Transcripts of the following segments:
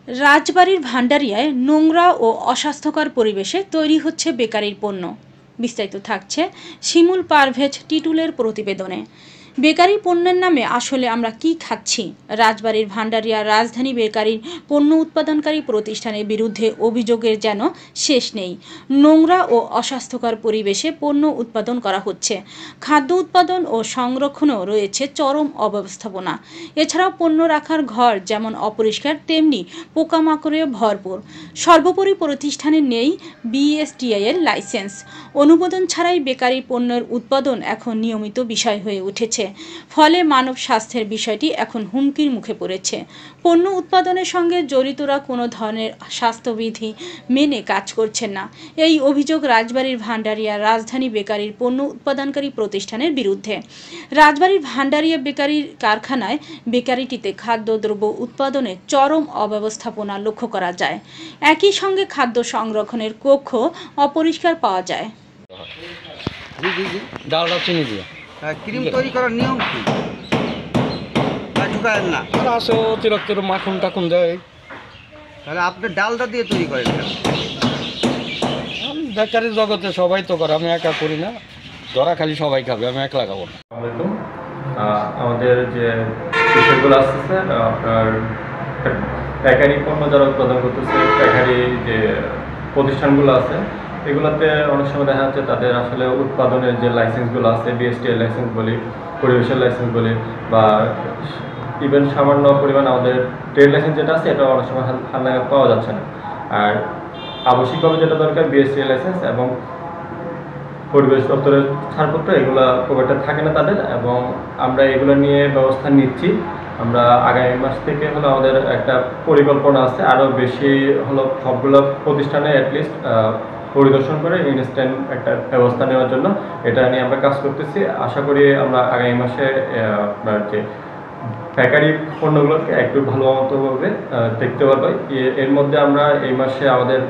রাজবাড়ীর ভান্ডারিয়ায় নোংরা ও অস্বাস্থ্যকর পরিবেশে তৈরি হচ্ছে বেকারির পণ্য। বিস্তারিত থাকছে শিমুল পারভেজ টিটুলের প্রতিবেদনে। বেকারি পণ্যের নামে আসলে আমরা কি খাচ্ছি? রাজবাড়ীর ভান্ডারিয়া রাজধানী বেকারির পণ্য উৎপাদনকারী প্রতিষ্ঠানের বিরুদ্ধে অভিযোগের যেন শেষ নেই। নোংরা ও অস্বাস্থ্যকর পরিবেশে পণ্য উৎপাদন করা হচ্ছে। খাদ্য উৎপাদন ও সংরক্ষণেও রয়েছে চরম অব্যবস্থাপনা। এছাড়াও পণ্য রাখার ঘর যেমন অপরিষ্কার, তেমনি পোকামাকড়ে ভরপুর। সর্বোপরি প্রতিষ্ঠানে নেই বিএসটিআই এর লাইসেন্স। অনুমোদন ছাড়াই বেকারি পণ্যের উৎপাদন এখন নিয়মিত বিষয় হয়ে উঠেছে। ফলে মানব স্বাস্থ্যের বিষয়টি এখন হুমকির মুখে পড়েছে। পণ্য উৎপাদনের সঙ্গে জড়িতরা কোনো ধরনের স্বাস্থ্যবিধি মেনে কাজ করছেন না। এই অভিযোগ রাজবাড়ীর ভান্ডারিয়া রাজধানী বেকারির পণ্য উৎপাদনকারী প্রতিষ্ঠানের বিরুদ্ধে। রাজবাড়ীর ভান্ডারিয়া বেকারির কারখানায় বেকারিটিতে খাদ্যদ্রব্য উৎপাদনে চরম অব্যবস্থাপনা লক্ষ্য করা যায়। একই সঙ্গে খাদ্য সংরক্ষণের কক্ষ অপরিষ্কার পাওয়া যায়। ডালটা চিনি দিয়ে ক্রিম তৈরি করার নিয়ম কি? ঢুকায় না, আর আসে অতিরিক্ত মাখন টাকুন দেয়। তাহলে আপনি ডালটা দিয়ে তৈরি করেন কেন? বেকারি জগতে সবাই তো করে, আমি একা করি না। ধরা খালি সবাই খাবে, আমি একলা খাবো না। আমাদের যে বিষয়গুলো আসতেছে আপনার বেকারি পণ্য যারা উৎপাদন করতেছে, বেকারি যে প্রতিষ্ঠানগুলো আছে এগুলোতে অনেক সময় দেখা যাচ্ছে তাদের আসলে উৎপাদনের যে লাইসেন্সগুলো আছে, বিএসটিআই লাইসেন্স বলি, পরিবেশের লাইসেন্স বলি, বা ইভেন সামান্য পরিমাণ আমাদের ট্রেড লাইসেন্স যেটা আছে এটা অনেক সময় হালনাগাদ পাওয়া যাচ্ছে না। আর আবশ্যিকভাবে যেটা দরকার বিএসটিআই লাইসেন্স এবং পরিবেশ দপ্তরের ছাড়পত্র, এগুলো খুব একটা থাকে না তাদের, এবং আমরা এগুলো নিয়ে ব্যবস্থা নিচ্ছি। আমরা আগামী মাস থেকে হলো আমাদের একটা পরিকল্পনা আছে, আরও বেশি হলো সবগুলো প্রতিষ্ঠানে অ্যাটলিস্ট পরিদর্শন করে ইনস্ট্যান্ট একটা ব্যবস্থা নেওয়ার জন্য এটা নিয়ে আমরা কাজ করতেছি। আশা করি আমরা আগামী মাসে আপনার যে বেকারি পণ্যগুলোকে একটু ভালো মতোভাবে দেখতে পারবো। এর মধ্যে আমরা এই মাসে আমাদের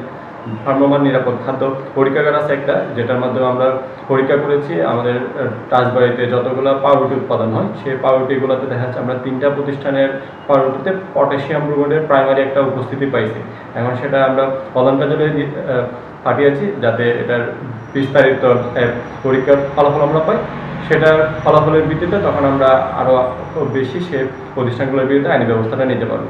ভ্রাম্যমাণ নিরাপদ খাদ্য পরীক্ষাগার আছে একটা, যেটার মাধ্যমে আমরা পরীক্ষা করেছি আমাদের রাজবাড়িতে যতগুলো পাউরুটি উৎপাদন হয় সেই পাউরুটিগুলোতে দেখা যাচ্ছে আমরা 3টা প্রতিষ্ঠানের পাউরুটিতে পটাশিয়াম ব্রোমাইডের প্রাইমারি একটা উপস্থিতি পাইছি। এখন সেটা আমরা প্রধান কার্যালয়ে পাঠিয়েছি যাতে এটার বিস্তারিত পরীক্ষার ফলাফল আমরা পাই। সেটার ফলাফলের ভিত্তিতে তখন আমরা আরও বেশি সে প্রতিষ্ঠানগুলোর বিরুদ্ধে আইনি ব্যবস্থাটা নিতে পারবো।